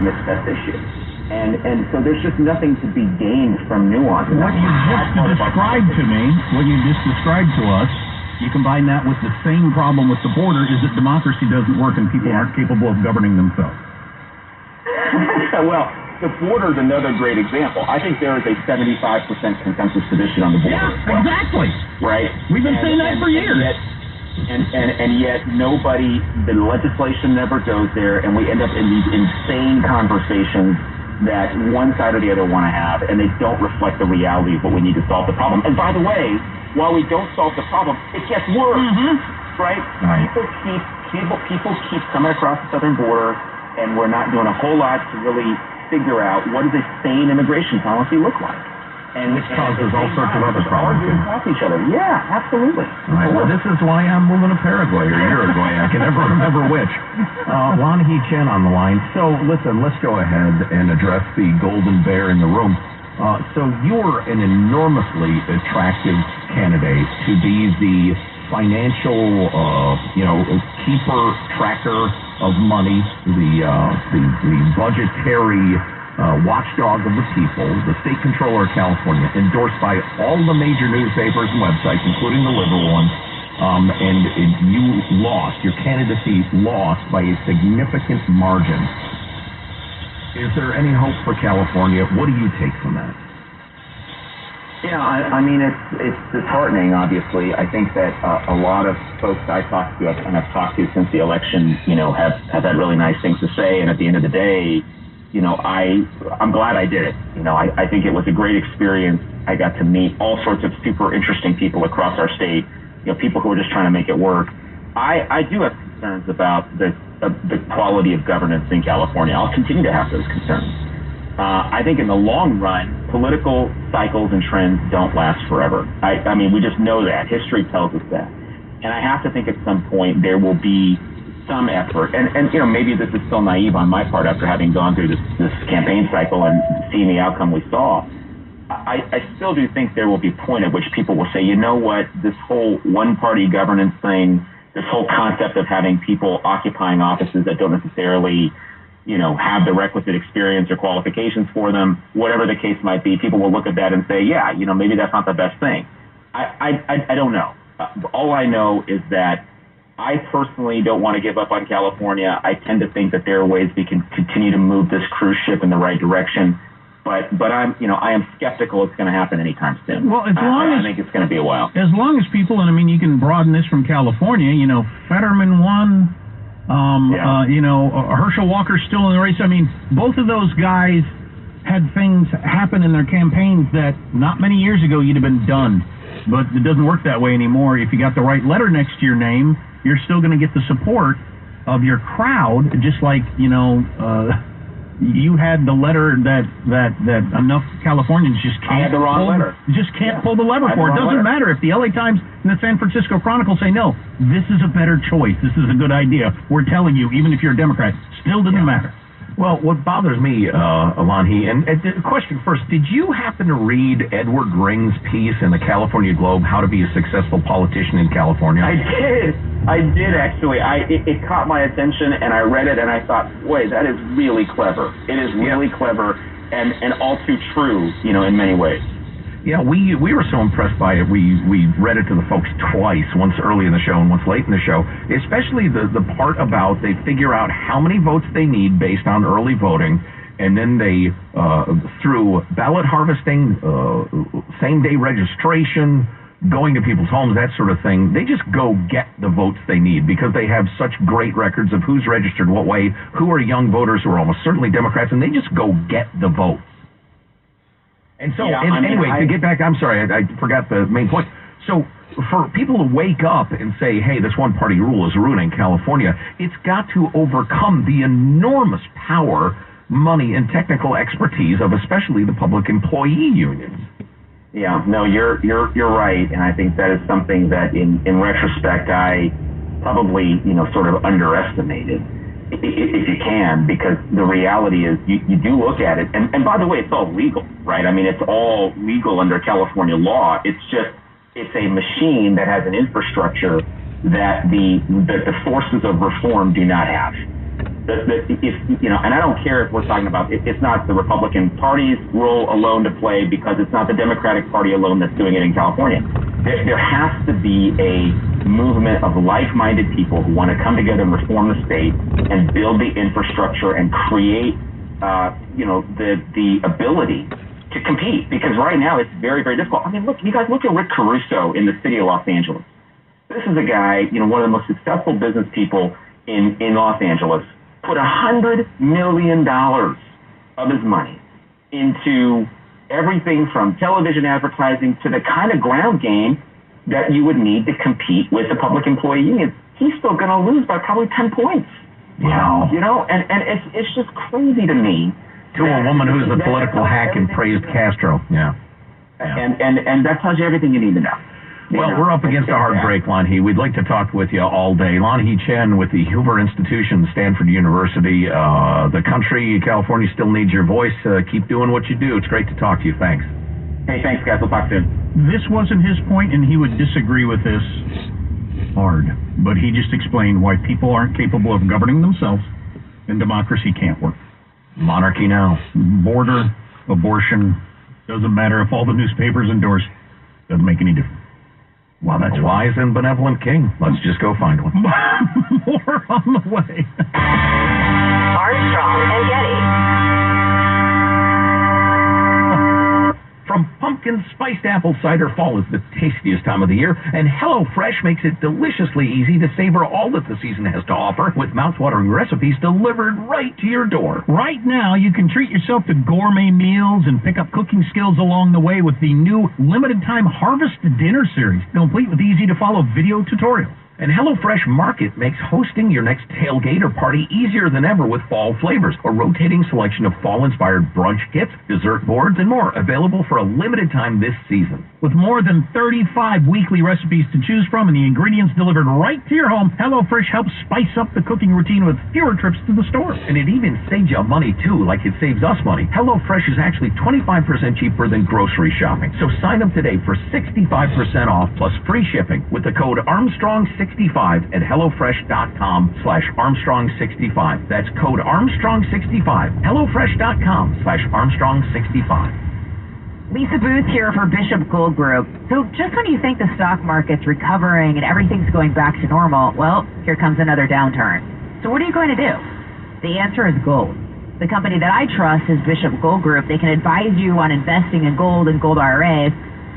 misstepped issue. And so there's just nothing to be gained from nuance. What you just described to us, you combine that with the same problem with the border, is that democracy doesn't work and people aren't capable of governing themselves. Well, the border is another great example. I think there is a 75% consensus position on the border. Yeah, exactly. Right? We've been saying that for years. And yet nobody, the legislation never goes there, and we end up in these insane conversations that one side or the other want to have, and they don't reflect the reality of what we need to solve the problem. And by the way, while we don't solve the problem, it gets worse, right? People keep coming across the southern border, and we're not doing a whole lot to really figure out what does a sane immigration policy look like. And which causes all sorts of other problems. Arguing past each other. Yeah, absolutely. Right. Well, this is why I'm moving to Paraguay or Uruguay. I can never remember which. Lan Hee Chen on the line. So, listen, let's go ahead and address the golden bear in the room. So you're an enormously attractive candidate to be the financial, keeper, tracker of money, the budgetary watchdog of the people, the state controller of California, endorsed by all the major newspapers and websites, including the liberal ones, and you lost, your candidacy lost by a significant margin. Is there any hope for California? What do you take from that? Yeah, I mean, it's disheartening, obviously. I think that a lot of folks I talked to and I've talked to since the election, have had really nice things to say, and at the end of the day, I'm glad I did it. I think it was a great experience. I got to meet all sorts of super interesting people across our state, people who are just trying to make it work. I do have concerns about the quality of governance in California. I'll continue to have those concerns. I think in the long run, political cycles and trends don't last forever. I mean, we just know that. History tells us that. And I have to think at some point there will be some effort, and maybe this is still naive on my part after having gone through this campaign cycle and seeing the outcome we saw. I still do think there will be a point at which people will say, you know what, this whole one-party governance thing, this whole concept of having people occupying offices that don't necessarily, have the requisite experience or qualifications for them, whatever the case might be, people will look at that and say, yeah, maybe that's not the best thing. I don't know. All I know is that I personally don't want to give up on California. I tend to think that there are ways we can continue to move this cruise ship in the right direction. But I am skeptical it's going to happen anytime soon. Well, I think it's going to be a while. As long as people, and I mean, you can broaden this from California, Fetterman won, Herschel Walker's still in the race. I mean, both of those guys had things happen in their campaigns that not many years ago you'd have been done. But it doesn't work that way anymore. If you got the right letter next to your name, you're still going to get the support of your crowd, just like, you had the letter that enough Californians just can't pull the lever for. It doesn't matter if the LA Times and the San Francisco Chronicle say, no, this is a better choice. This is a good idea. We're telling you, even if you're a Democrat, still doesn't matter. Well, what bothers me, Lan Hee, and question first, did you happen to read Edward Ring's piece in the California Globe, How to Be a Successful Politician in California? I did actually. It caught my attention, and I read it, and I thought, boy, that is really clever. It is really clever and all too true, in many ways. Yeah, we were so impressed by it. We read it to the folks twice, once early in the show and once late in the show, especially the part about they figure out how many votes they need based on early voting, and then they, through ballot harvesting, same-day registration, going to people's homes, that sort of thing, they just go get the votes they need because they have such great records of who's registered what way, who are young voters who are almost certainly Democrats, and they just go get the votes. And so, anyway, to get back, I'm sorry, I forgot the main point. So, for people to wake up and say, hey, this one-party rule is ruining California, it's got to overcome the enormous power, money, and technical expertise of especially the public employee unions. Yeah, no, you're right, and I think that is something that, in retrospect, I probably, sort of underestimated. If you can, because the reality is you do look at it, and by the way, it's all legal, right? I mean, it's all legal under California law. It's a machine that has an infrastructure that the forces of reform do not have. if and I don't care if we're talking about it's not the Republican Party's role alone to play, because it's not the Democratic Party alone that's doing it in California. There has to be a movement of like-minded people who want to come together and reform the state and build the infrastructure and create the ability to compete, because right now it's very, very difficult. I mean, you guys look at Rick Caruso in the city of Los Angeles. This is a guy, one of the most successful business people in Los Angeles, put $100 million of his money into everything from television advertising to the kind of ground game that you would need to compete with the public employee unions. He's still going to lose by probably 10 points. Wow. And it's just crazy to me. To a woman who's a political hack and praised Castro. Yeah. And that tells you everything you need to know. Well, we're up against a hard break, Lanhee. We'd like to talk with you all day. Lanhee Chen with the Hoover Institution, Stanford University. The country, California, still needs your voice. Keep doing what you do. It's great to talk to you. Thanks. Hey, thanks, guys. We'll talk soon. This wasn't his point, and he would disagree with this hard. But he just explained why people aren't capable of governing themselves, and democracy can't work. Monarchy now. Border, abortion, doesn't matter if all the newspapers endorse. Doesn't make any difference. Wow, that's a wise and benevolent king. Let's just go find one. More on the way. Armstrong and Getty. From pumpkin spiced apple cider, fall is the tastiest time of the year, and HelloFresh makes it deliciously easy to savor all that the season has to offer, with mouthwatering recipes delivered right to your door. Right now, you can treat yourself to gourmet meals and pick up cooking skills along the way with the new limited-time Harvest Dinner series, complete with easy-to-follow video tutorials. And HelloFresh Market makes hosting your next tailgate or party easier than ever with fall flavors, a rotating selection of fall-inspired brunch kits, dessert boards, and more, available for a limited time this season. With more than 35 weekly recipes to choose from and the ingredients delivered right to your home, HelloFresh helps spice up the cooking routine with fewer trips to the store. And it even saves you money, too, like it saves us money. HelloFresh is actually 25% cheaper than grocery shopping. So sign up today for 65% off plus free shipping with the code Armstrong65 at HelloFresh.com/Armstrong65. That's code Armstrong65. HelloFresh.com/Armstrong65. Lisa Booth here for Bishop Gold Group. So just when you think the stock market's recovering and everything's going back to normal, well, here comes another downturn. So what are you going to do? The answer is gold. The company that I trust is Bishop Gold Group. They can advise you on investing in gold and gold IRAs.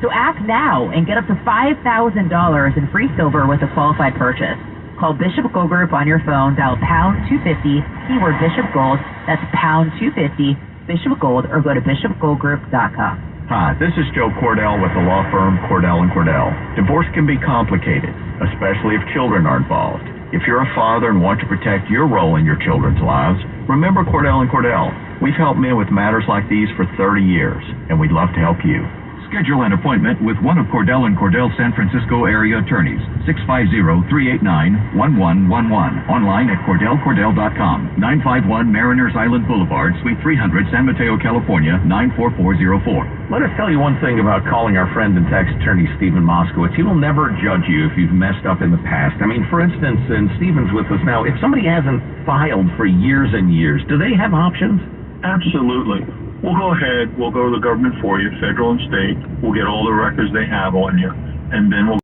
So act now and get up to $5,000 in free silver with a qualified purchase. Call Bishop Gold Group on your phone, dial pound 250, keyword Bishop Gold, that's pound 250, Bishop Gold, or go to bishopgoldgroup.com. Hi, this is Joe Cordell with the law firm Cordell & Cordell. Divorce can be complicated, especially if children are involved. If you're a father and want to protect your role in your children's lives, remember Cordell & Cordell. We've helped men with matters like these for 30 years, and we'd love to help you. Schedule an appointment with one of Cordell & Cordell San Francisco area attorneys. 650-389-1111. Online at CordellCordell.com. 951 Mariners Island Boulevard, Suite 300, San Mateo, California, 94404. Let us tell you one thing about calling our friend and tax attorney Stephen Moskowitz. He will never judge you if you've messed up in the past. I mean, for instance, and Stephen's with us now, if somebody hasn't filed for years and years, do they have options? Absolutely. We'll go ahead, we'll go to the government for you, federal and state. We'll get all the records they have on you, and then we'll